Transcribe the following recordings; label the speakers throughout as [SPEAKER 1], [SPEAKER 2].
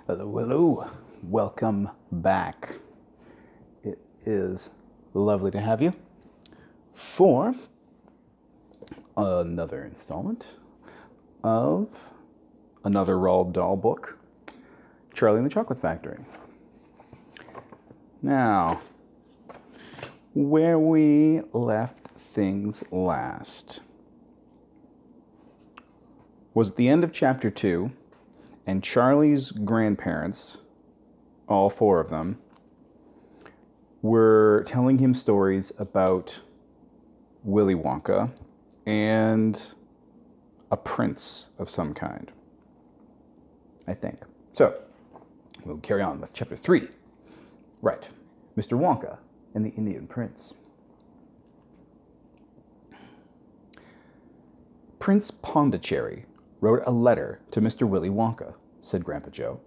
[SPEAKER 1] Hello, hello. Welcome back. It is lovely to have you for another installment of another Roald Dahl book, Charlie and the Chocolate Factory. Now, where we left things last was at the end of chapter 2, and Charlie's grandparents, all four of them, were telling him stories about Willy Wonka and a prince of some kind, I think. So, we'll carry on with chapter 3. Right, Mr. Wonka and the Indian Prince. Prince Pondicherry wrote a letter to Mr. Willy Wonka, said Grandpa Joe,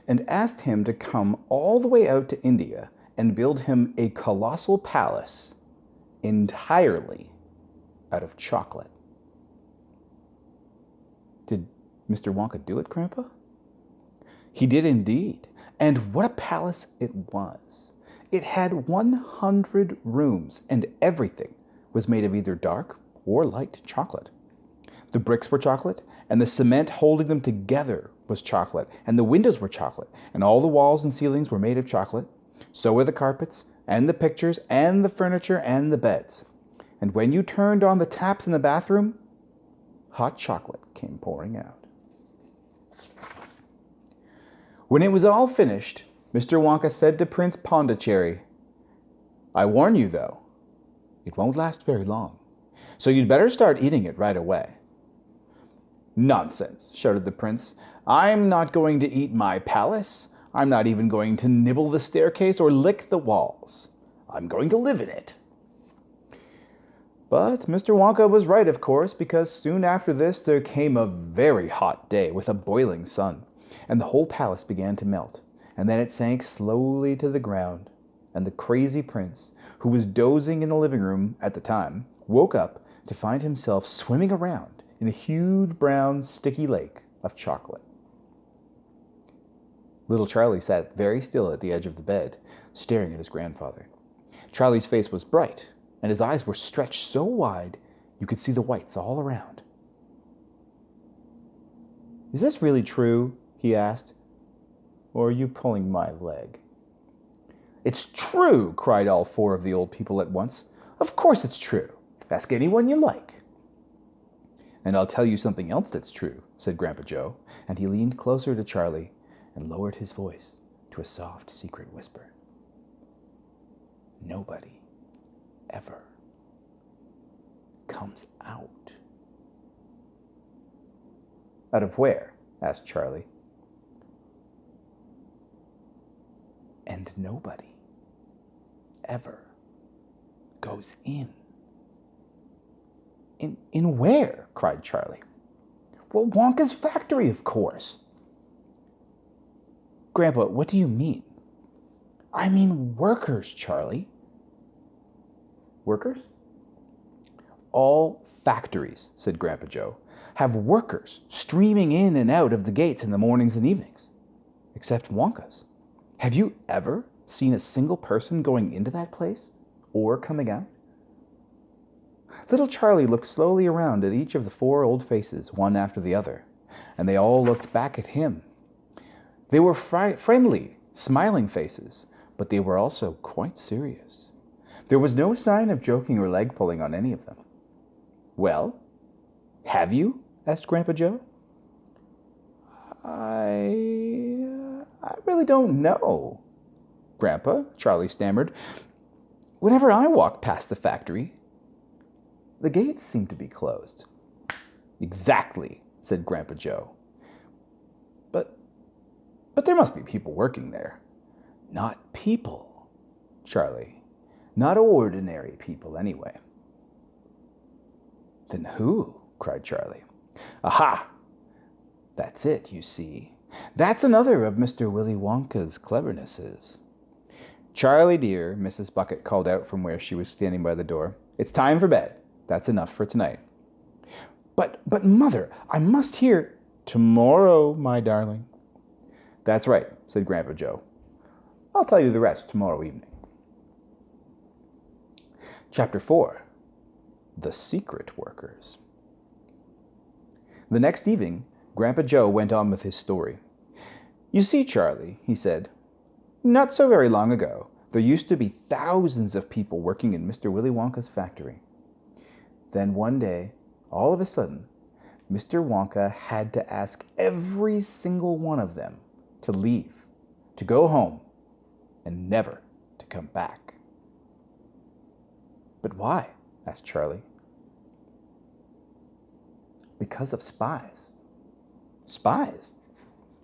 [SPEAKER 1] and asked him to come all the way out to India and build him a colossal palace entirely out of chocolate. Did Mr. Wonka do it, Grandpa? He did indeed, and what a palace it was. It had 100 rooms, and everything was made of either dark or light chocolate. The bricks were chocolate, and the cement holding them together was chocolate, and the windows were chocolate, and all the walls and ceilings were made of chocolate. So were the carpets, and the pictures, and the furniture, and the beds. And when you turned on the taps in the bathroom, hot chocolate came pouring out. When it was all finished, Mr. Wonka said to Prince Pondicherry, "I warn you, though, it won't last very long, so you'd better start eating it right away." "Nonsense," shouted the prince. "I'm not going to eat my palace. I'm not even going to nibble the staircase or lick the walls. I'm going to live in it." But Mr. Wonka was right, of course, because soon after this there came a very hot day with a boiling sun, and the whole palace began to melt, and then it sank slowly to the ground, and the crazy prince, who was dozing in the living room at the time, woke up to find himself swimming around in a huge brown sticky lake of chocolate. Little Charlie sat very still at the edge of the bed, staring at his grandfather. Charlie's face was bright, and his eyes were stretched so wide you could see the whites all around. "Is this really true?" he asked. "Or are you pulling my leg?" "It's true!" cried all four of the old people at once. "Of course it's true. Ask anyone you like." "And I'll tell you something else that's true," said Grandpa Joe, and he leaned closer to Charlie and lowered his voice to a soft, secret whisper. "Nobody ever comes out." "Out of where?" asked Charlie. "And nobody ever goes in." In where?" cried Charlie. "Well, Wonka's factory, of course." "Grandpa, what do you mean?" "I mean workers, Charlie." "Workers?" "All factories," said Grandpa Joe, "have workers streaming in and out of the gates in the mornings and evenings. Except Wonka's. Have you ever seen a single person going into that place or coming out?" Little Charlie looked slowly around at each of the four old faces, one after the other, and they all looked back at him. They were friendly, smiling faces, but they were also quite serious. There was no sign of joking or leg pulling on any of them. "Well, have you?" asked Grandpa Joe. I really don't know, Grandpa," Charlie stammered. "Whenever I walk past the factory, the gates seem to be closed." "Exactly," said Grandpa Joe. But there must be people working there." "Not people, Charlie. Not ordinary people, anyway." "Then who?" cried Charlie. "Aha! That's it, you see. That's another of Mr. Willy Wonka's clevernesses." "Charlie, dear," Mrs. Bucket called out from where she was standing by the door, "it's time for bed. That's enough for tonight." But Mother, I must hear." "Tomorrow, my darling. That's right, said Grandpa Joe. I'll tell you the rest tomorrow evening. Chapter 4. The Secret Workers. The next evening, Grandpa Joe went on with his story. You see, Charlie, he said, not so very long ago, there used to be thousands of people working in Mr. Willy Wonka's factory. Then one day, all of a sudden, Mr. Wonka had to ask every single one of them to leave, to go home, and never to come back. But why? Asked Charlie. Because of spies. Spies?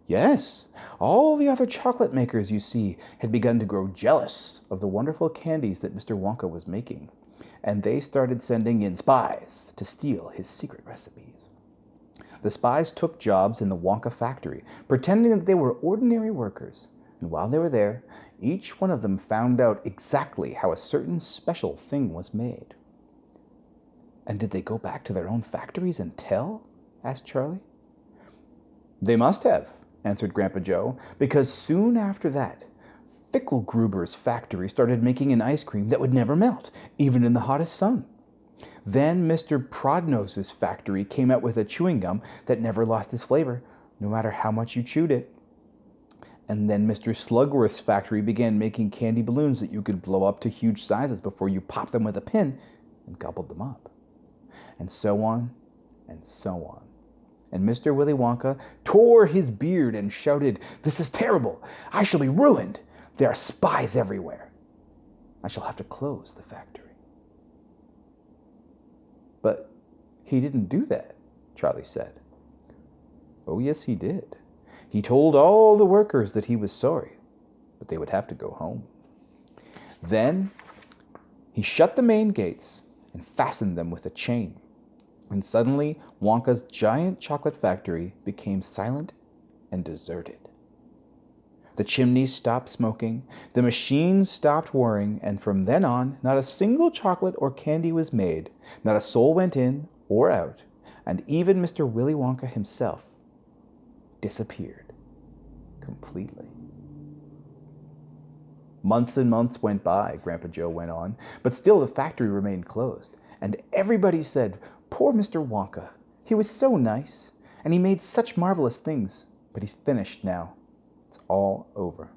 [SPEAKER 1] Yes, all the other chocolate makers, you see, had begun to grow jealous of the wonderful candies that Mr. Wonka was making, and they started sending in spies to steal his secret recipes. The spies took jobs in the Wonka factory, pretending that they were ordinary workers, and while they were there, each one of them found out exactly how a certain special thing was made. And did they go back to their own factories and tell? Asked Charlie. They must have, answered Grandpa Joe, because soon after that, Fickelgruber's factory started making an ice cream that would never melt, even in the hottest sun. Then Mr. Prodnose's factory came out with a chewing gum that never lost its flavor, no matter how much you chewed it. And then Mr. Slugworth's factory began making candy balloons that you could blow up to huge sizes before you popped them with a pin and gobbled them up. And so on, and so on. And Mr. Willy Wonka tore his beard and shouted, "This is terrible! I shall be ruined! There are spies everywhere! I shall have to close the factory." But he didn't do that, Charlie said. Oh, yes, he did. He told all the workers that he was sorry, but they would have to go home. Then he shut the main gates and fastened them with a chain. And suddenly, Wonka's giant chocolate factory became silent and deserted. The chimneys stopped smoking, the machines stopped whirring, and from then on, not a single chocolate or candy was made, not a soul went in or out, and even Mr. Willy Wonka himself disappeared completely. Months and months went by, Grandpa Joe went on, but still the factory remained closed, and everybody said, "Poor Mr. Wonka, he was so nice, and he made such marvelous things, but he's finished now. It's all over."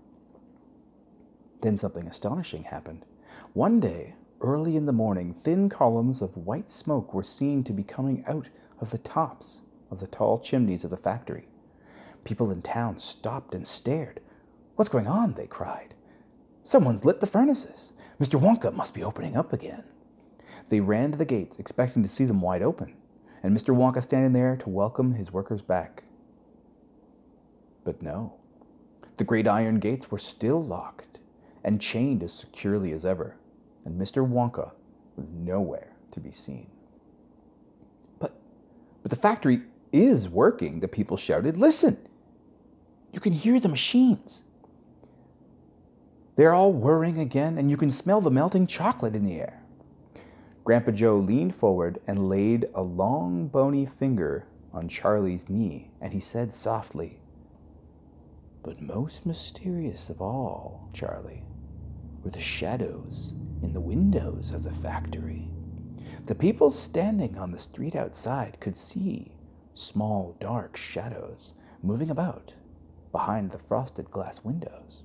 [SPEAKER 1] Then something astonishing happened. One day, early in the morning, thin columns of white smoke were seen to be coming out of the tops of the tall chimneys of the factory. People in town stopped and stared. "What's going on?" they cried. "Someone's lit the furnaces. Mr. Wonka must be opening up again." They ran to the gates, expecting to see them wide open, and Mr. Wonka standing there to welcome his workers back. But no, the great iron gates were still locked and chained as securely as ever, and Mr. Wonka was nowhere to be seen. But the factory is working," the people shouted. "Listen! You can hear the machines. They're all whirring again, and you can smell the melting chocolate in the air." Grandpa Joe leaned forward and laid a long, bony finger on Charlie's knee, and he said softly, "But most mysterious of all, Charlie, were the shadows in the windows of the factory. The people standing on the street outside could see small, dark shadows moving about behind the frosted glass windows."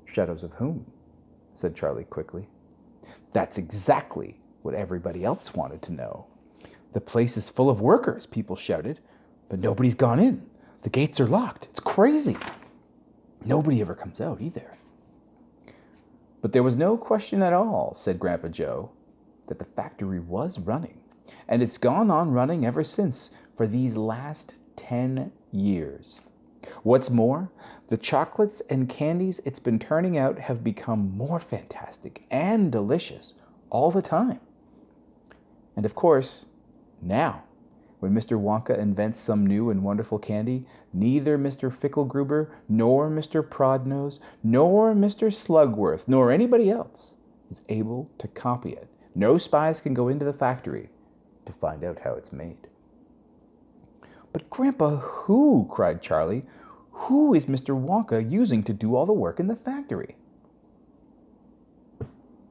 [SPEAKER 1] "Shadows of whom?" said Charlie quickly. "That's exactly what everybody else wanted to know. The place is full of workers," people shouted, "but nobody's gone in. The gates are locked. It's crazy. Nobody ever comes out either." "But there was no question at all," said Grandpa Joe, "that the factory was running, and it's gone on running ever since for these last 10 years. What's more, the chocolates and candies it's been turning out have become more fantastic and delicious all the time. And of course, now, when Mr. Wonka invents some new and wonderful candy, neither Mr. Fickelgruber, nor Mr. Prodnose, nor Mr. Slugworth, nor anybody else is able to copy it. No spies can go into the factory to find out how it's made." But Grandpa, who? Cried Charlie. Who is Mr. Wonka using to do all the work in the factory?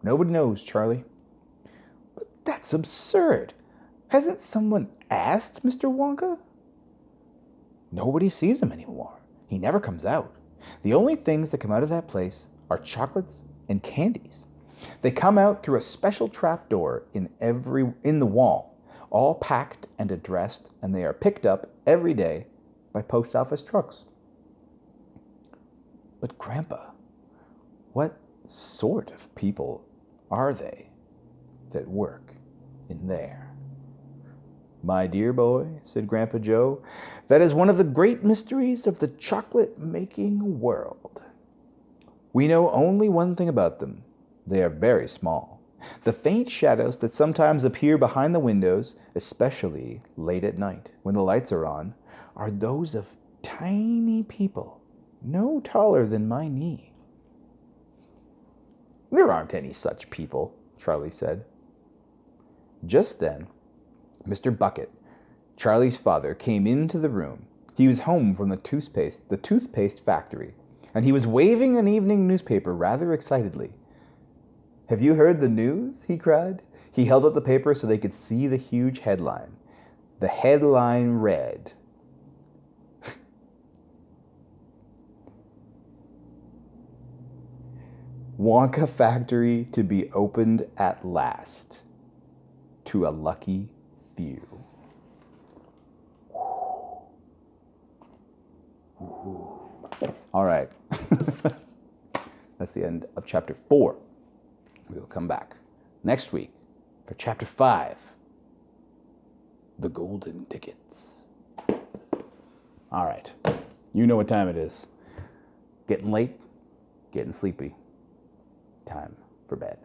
[SPEAKER 1] Nobody knows, Charlie. But that's absurd. Hasn't someone asked Mr. Wonka? Nobody sees him anymore. He never comes out. The only things that come out of that place are chocolates and candies. They come out through a special trap door in the wall, all packed and addressed, and they are picked up every day by post office trucks. But Grandpa, what sort of people are they that work in there? My dear boy, said Grandpa Joe, that is one of the great mysteries of the chocolate-making world. We know only one thing about them. They are very small. The faint shadows that sometimes appear behind the windows, especially late at night when the lights are on, are those of tiny people, no taller than my knee. There aren't any such people, Charlie said. Just then, Mr. Bucket, Charlie's father, came into the room. He was home from the toothpaste factory, and he was waving an evening newspaper rather excitedly. Have you heard the news? He cried. He held up the paper so they could see the huge headline. The headline read, Wonka Factory to be opened at last to a lucky few. All right. That's the end of chapter 4. We will come back next week for chapter 5, The Golden Tickets. All right. You know what time it is. Getting late, getting sleepy. Time for bed.